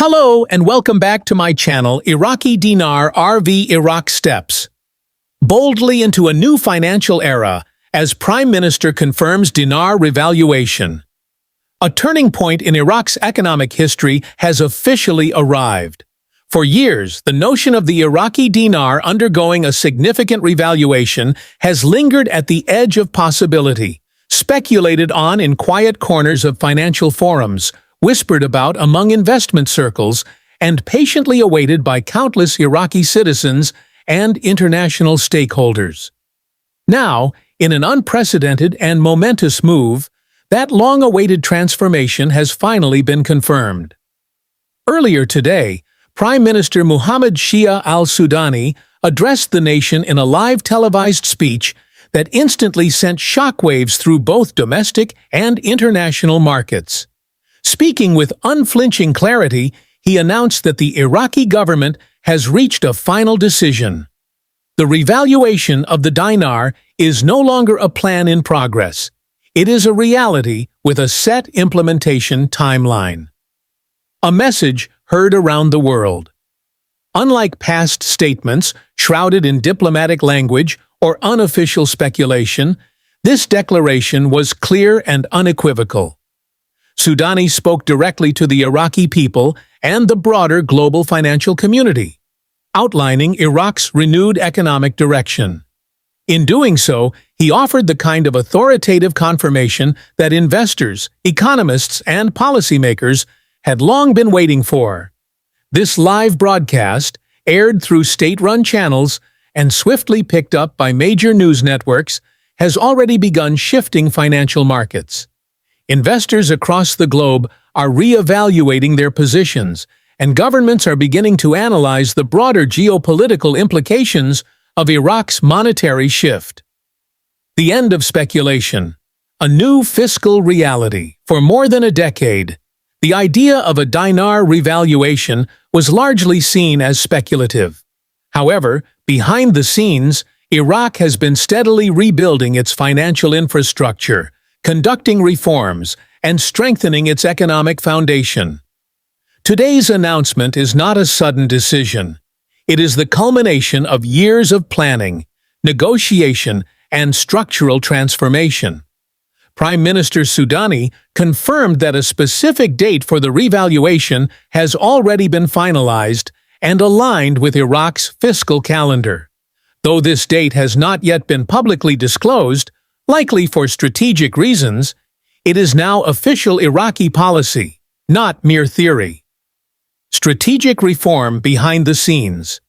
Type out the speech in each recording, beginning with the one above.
Hello and welcome back to my channel, Iraqi Dinar RV Iraq Steps. Boldly into a new financial era as Prime Minister confirms dinar revaluation. A turning point in Iraq's economic history has officially arrived. For years, the notion of the Iraqi dinar undergoing a significant revaluation has lingered at the edge of possibility, speculated on in quiet corners of financial forums, whispered about among investment circles, and patiently awaited by countless Iraqi citizens and international stakeholders. Now, in an unprecedented and momentous move, that long-awaited transformation has finally been confirmed. Earlier today, Prime Minister Mohammed Shia Al-Sudani addressed the nation in a live televised speech that instantly sent shockwaves through both domestic and international markets. Speaking with unflinching clarity, he announced that the Iraqi government has reached a final decision. The revaluation of the dinar is no longer a plan in progress. It is a reality with a set implementation timeline. A message heard around the world. Unlike past statements shrouded in diplomatic language or unofficial speculation, this declaration was clear and unequivocal. Sudani spoke directly to the Iraqi people and the broader global financial community, outlining Iraq's renewed economic direction. In doing so, he offered the kind of authoritative confirmation that investors, economists, and policymakers had long been waiting for. This live broadcast, aired through state-run channels and swiftly picked up by major news networks, has already begun shifting financial markets. Investors across the globe are re-evaluating their positions, and governments are beginning to analyze the broader geopolitical implications of Iraq's monetary shift. The end of speculation. A new fiscal reality. For more than a decade, the idea of a dinar revaluation was largely seen as speculative. However, behind the scenes, Iraq has been steadily rebuilding its financial infrastructure, conducting reforms, and strengthening its economic foundation. Today's announcement is not a sudden decision. It is the culmination of years of planning, negotiation, and structural transformation. Prime Minister Sudani confirmed that a specific date for the revaluation has already been finalized and aligned with Iraq's fiscal calendar. Though this date has not yet been publicly disclosed, likely for strategic reasons, it is now official Iraqi policy, not mere theory. Strategic reform behind the scenes.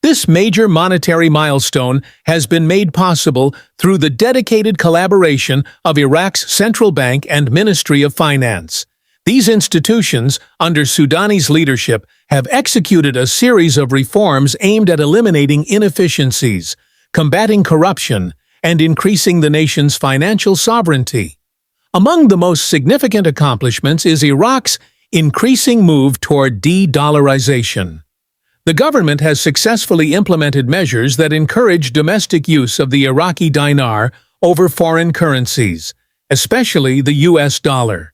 This major monetary milestone has been made possible through the dedicated collaboration of Iraq's Central Bank and Ministry of Finance. These institutions, under Sudani's leadership, have executed a series of reforms aimed at eliminating inefficiencies, combating corruption, and increasing the nation's financial sovereignty. Among the most significant accomplishments is Iraq's increasing move toward de-dollarization. The government has successfully implemented measures that encourage domestic use of the Iraqi dinar over foreign currencies, especially the US dollar.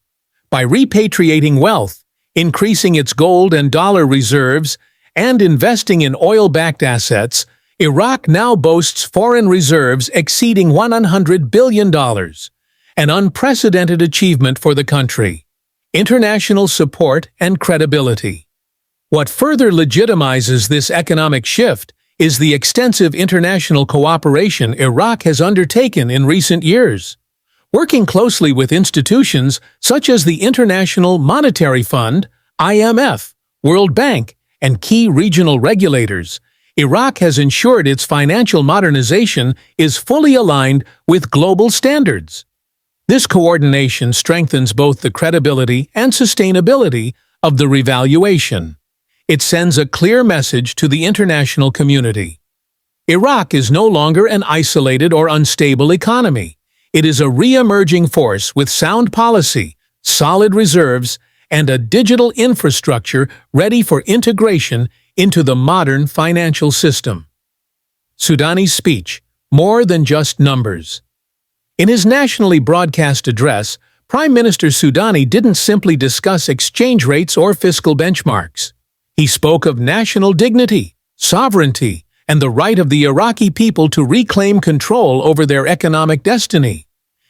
By repatriating wealth, increasing its gold and dollar reserves, and investing in oil-backed assets, Iraq now boasts foreign reserves exceeding $100 billion, an unprecedented achievement for the country. International support and credibility. What further legitimizes this economic shift is the extensive international cooperation Iraq has undertaken in recent years. Working closely with institutions such as the International Monetary Fund, IMF, World Bank, and key regional regulators, Iraq has ensured its financial modernization is fully aligned with global standards. This coordination strengthens both the credibility and sustainability of the revaluation. It sends a clear message to the international community. Iraq is no longer an isolated or unstable economy. It is a re-emerging force with sound policy, solid reserves, and a digital infrastructure ready for integration into the modern financial system. Sudani's speech, more than just numbers. In his nationally broadcast address, Prime Minister Sudani didn't simply discuss exchange rates or fiscal benchmarks. He spoke of national dignity, sovereignty, and the right of the Iraqi people to reclaim control over their economic destiny.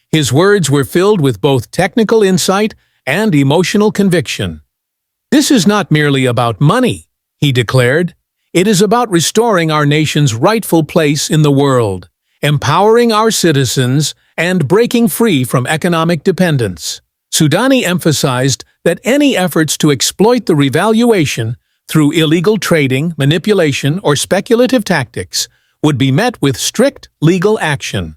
His words were filled with both technical insight and emotional conviction. "This is not merely about money," he declared. "It is about restoring our nation's rightful place in the world, empowering our citizens, and breaking free from economic dependence." Sudani emphasized that any efforts to exploit the revaluation through illegal trading, manipulation, or speculative tactics would be met with strict legal action.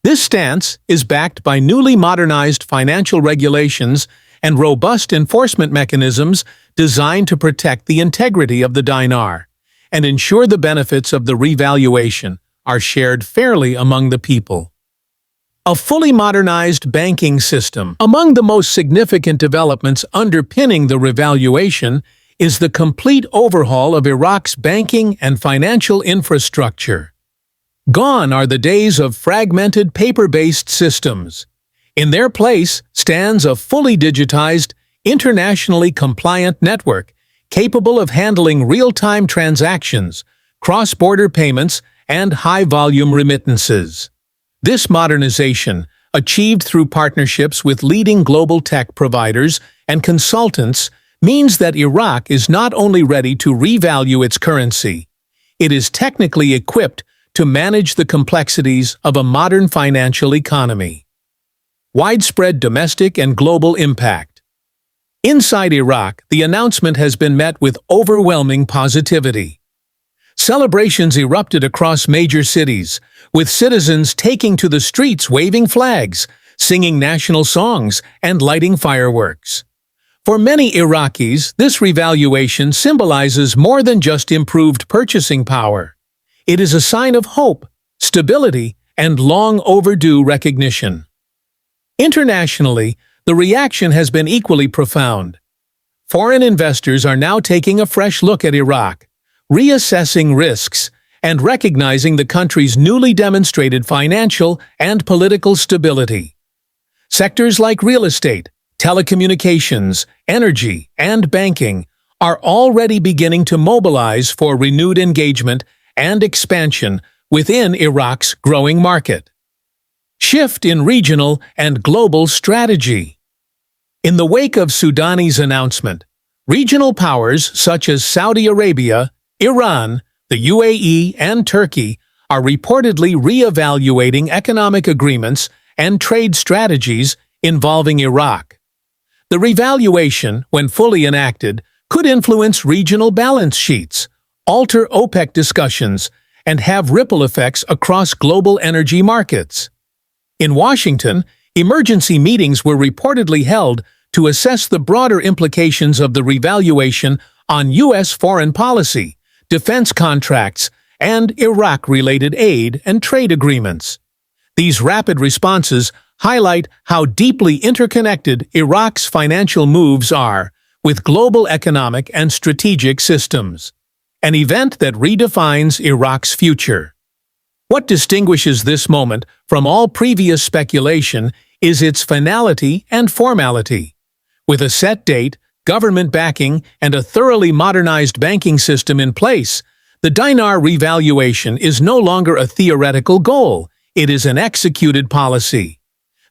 This stance is backed by newly modernized financial regulations and robust enforcement mechanisms designed to protect the integrity of the dinar and ensure the benefits of the revaluation are shared fairly among the people. A fully modernized banking system. Among the most significant developments underpinning the revaluation is the complete overhaul of Iraq's banking and financial infrastructure. Gone are the days of fragmented paper-based systems. In their place stands a fully digitized, internationally compliant network capable of handling real-time transactions, cross-border payments, and high-volume remittances. This modernization, achieved through partnerships with leading global tech providers and consultants, means that Iraq is not only ready to revalue its currency, it is technically equipped to manage the complexities of a modern financial economy. Widespread domestic and global impact. Inside Iraq, the announcement has been met with overwhelming positivity. Celebrations erupted across major cities, with citizens taking to the streets waving flags, singing national songs, and lighting fireworks. For many Iraqis, this revaluation symbolizes more than just improved purchasing power. It is a sign of hope, stability, and long overdue recognition. Internationally, the reaction has been equally profound. Foreign investors are now taking a fresh look at Iraq, reassessing risks, and recognizing the country's newly demonstrated financial and political stability. Sectors like real estate, telecommunications, energy, and banking are already beginning to mobilize for renewed engagement and expansion within Iraq's growing market. Shift in regional and global strategy. In the wake of Sudani's announcement, regional powers such as Saudi Arabia, Iran, the UAE, and Turkey are reportedly re-evaluating economic agreements and trade strategies involving Iraq. The revaluation, when fully enacted, could influence regional balance sheets, alter OPEC discussions, and have ripple effects across global energy markets. In Washington, emergency meetings were reportedly held to assess the broader implications of the revaluation on U.S. foreign policy, defense contracts, and Iraq-related aid and trade agreements. These rapid responses highlight how deeply interconnected Iraq's financial moves are with global economic and strategic systems, an event that redefines Iraq's future. What distinguishes this moment from all previous speculation is its finality and formality. With a set date, government backing, and a thoroughly modernized banking system in place, the dinar revaluation is no longer a theoretical goal, it is an executed policy.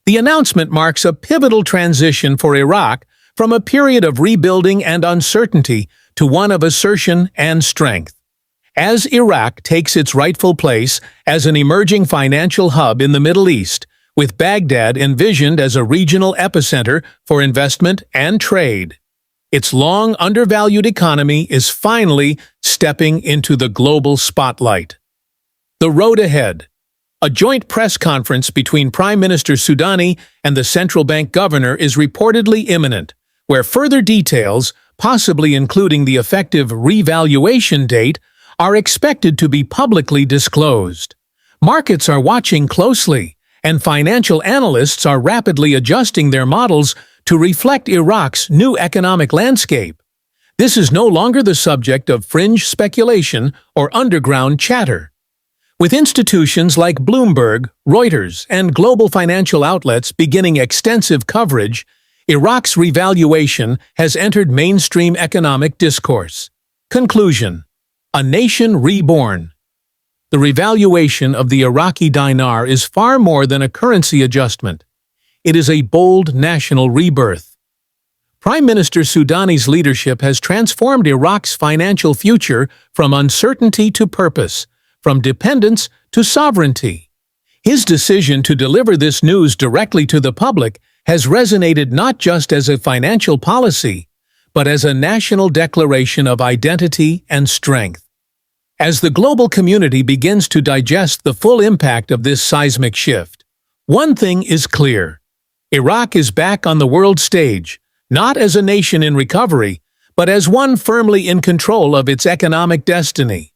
The announcement marks a pivotal transition for Iraq from a period of rebuilding and uncertainty to one of assertion and strength. As Iraq takes its rightful place as an emerging financial hub in the Middle East, with Baghdad envisioned as a regional epicenter for investment and trade, its long undervalued economy is finally stepping into the global spotlight. The road ahead. A joint press conference between Prime Minister Sudani and the central bank governor is reportedly imminent, where further details, possibly including the effective revaluation date, are expected to be publicly disclosed. Markets are watching closely, and financial analysts are rapidly adjusting their models to reflect Iraq's new economic landscape. This is no longer the subject of fringe speculation or underground chatter. With institutions like Bloomberg, Reuters, and global financial outlets beginning extensive coverage, Iraq's revaluation has entered mainstream economic discourse. Conclusion: a nation reborn. The revaluation of the Iraqi dinar is far more than a currency adjustment. It is a bold national rebirth. Prime Minister Sudani's leadership has transformed Iraq's financial future from uncertainty to purpose, from dependence to sovereignty. His decision to deliver this news directly to the public has resonated not just as a financial policy, but as a national declaration of identity and strength. As the global community begins to digest the full impact of this seismic shift, one thing is clear: Iraq is back on the world stage, not as a nation in recovery, but as one firmly in control of its economic destiny.